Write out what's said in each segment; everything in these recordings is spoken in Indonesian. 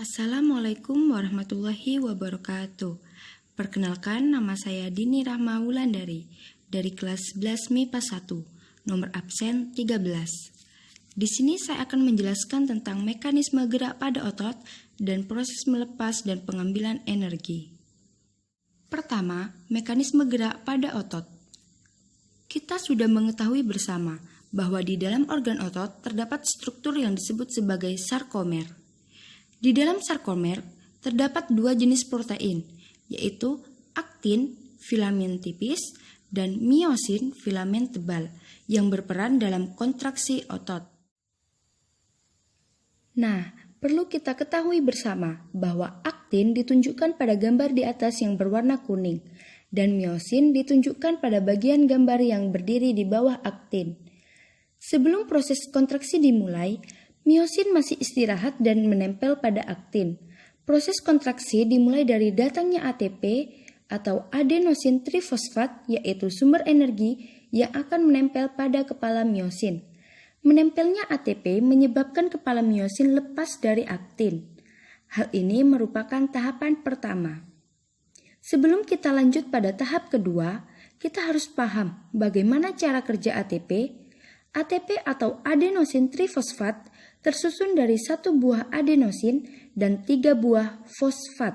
Assalamualaikum warahmatullahi wabarakatuh. Perkenalkan, nama saya Dini Rahma Wulandari dari kelas 11 MIPA 1, nomor absen 13. Di sini saya akan menjelaskan tentang mekanisme gerak pada otot dan proses melepas dan pengambilan energi. Pertama, mekanisme gerak pada otot. Kita sudah mengetahui bersama bahwa di dalam organ otot terdapat struktur yang disebut sebagai sarkomer. Di dalam sarkomer terdapat dua jenis protein, yaitu aktin, filamen tipis, dan miosin, filamen tebal, yang berperan dalam kontraksi otot. Nah, perlu kita ketahui bersama bahwa aktin ditunjukkan pada gambar di atas yang berwarna kuning, dan miosin ditunjukkan pada bagian gambar yang berdiri di bawah aktin. Sebelum proses kontraksi dimulai, miosin masih istirahat dan menempel pada aktin. Proses kontraksi dimulai dari datangnya ATP atau adenosin trifosfat, yaitu sumber energi yang akan menempel pada kepala miosin. Menempelnya ATP menyebabkan kepala miosin lepas dari aktin. Hal ini merupakan tahapan pertama. Sebelum kita lanjut pada tahap kedua, kita harus paham bagaimana cara kerja ATP. ATP atau adenosin trifosfat tersusun dari 1 buah adenosin dan 3 buah fosfat.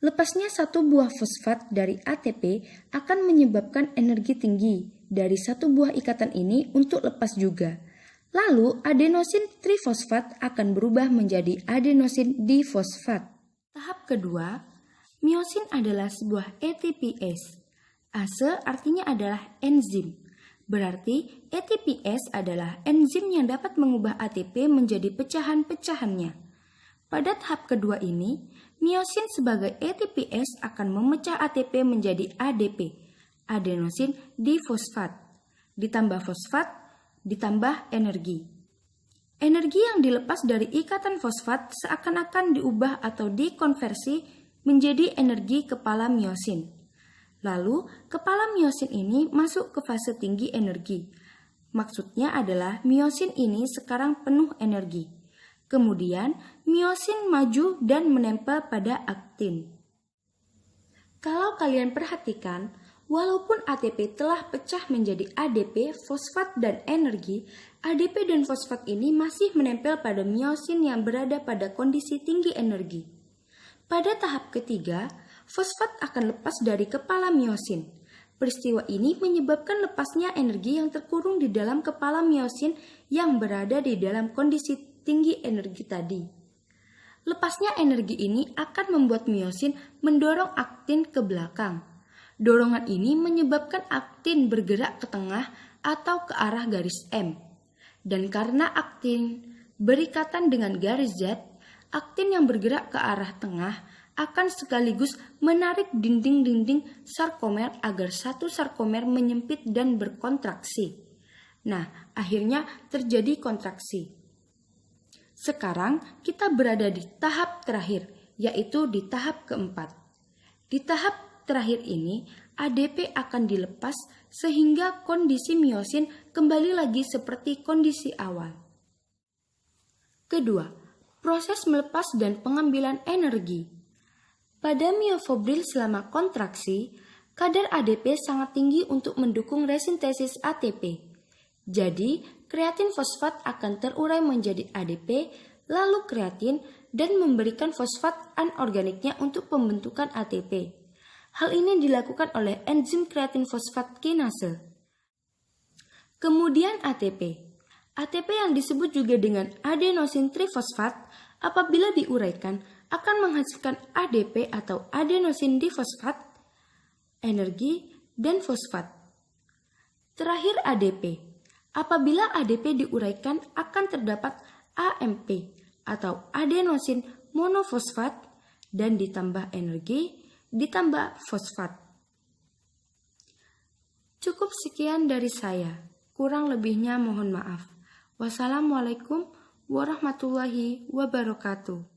Lepasnya 1 buah fosfat dari ATP akan menyebabkan energi tinggi dari 1 buah ikatan ini untuk lepas juga. Lalu adenosin trifosfat akan berubah menjadi adenosin difosfat. Tahap kedua, miosin adalah sebuah ATPase. Ase artinya adalah enzim. Berarti ATPase adalah enzim yang dapat mengubah ATP menjadi pecahan-pecahannya. Pada tahap kedua ini, miosin sebagai ATPase akan memecah ATP menjadi ADP, adenosin difosfat, ditambah fosfat, ditambah energi. Energi yang dilepas dari ikatan fosfat seakan-akan diubah atau dikonversi menjadi energi kepala miosin. Lalu, kepala miosin ini masuk ke fase tinggi energi. Maksudnya adalah miosin ini sekarang penuh energi. Kemudian, miosin maju dan menempel pada aktin. Kalau kalian perhatikan, walaupun ATP telah pecah menjadi ADP, fosfat, dan energi, ADP dan fosfat ini masih menempel pada miosin yang berada pada kondisi tinggi energi. Pada tahap ketiga, fosfat akan lepas dari kepala miosin. Peristiwa ini menyebabkan lepasnya energi yang terkurung di dalam kepala miosin yang berada di dalam kondisi tinggi energi tadi. Lepasnya energi ini akan membuat miosin mendorong aktin ke belakang. Dorongan ini menyebabkan aktin bergerak ke tengah atau ke arah garis M. Dan karena aktin berikatan dengan garis Z, aktin yang bergerak ke arah tengah akan sekaligus menarik dinding-dinding sarkomer agar satu sarkomer menyempit dan berkontraksi. Nah, akhirnya terjadi kontraksi. Sekarang kita berada di tahap terakhir, yaitu di tahap keempat. Di tahap terakhir ini, ADP akan dilepas sehingga kondisi miosin kembali lagi seperti kondisi awal. Kedua, proses melepas dan pengambilan energi. Pada miofibril selama kontraksi, kadar ADP sangat tinggi untuk mendukung resintesis ATP. Jadi, kreatin fosfat akan terurai menjadi ADP, lalu kreatin, dan memberikan fosfat anorganiknya untuk pembentukan ATP. Hal ini dilakukan oleh enzim kreatin fosfat kinase. Kemudian ATP. ATP yang disebut juga dengan adenosin trifosfat, apabila diuraikan, akan menghasilkan ADP atau adenosin difosfat, energi, dan fosfat. Terakhir ADP. Apabila ADP diuraikan akan terdapat AMP atau adenosin monofosfat dan ditambah energi, ditambah fosfat. Cukup sekian dari saya. Kurang lebihnya mohon maaf. Wassalamualaikum warahmatullahi wabarakatuh.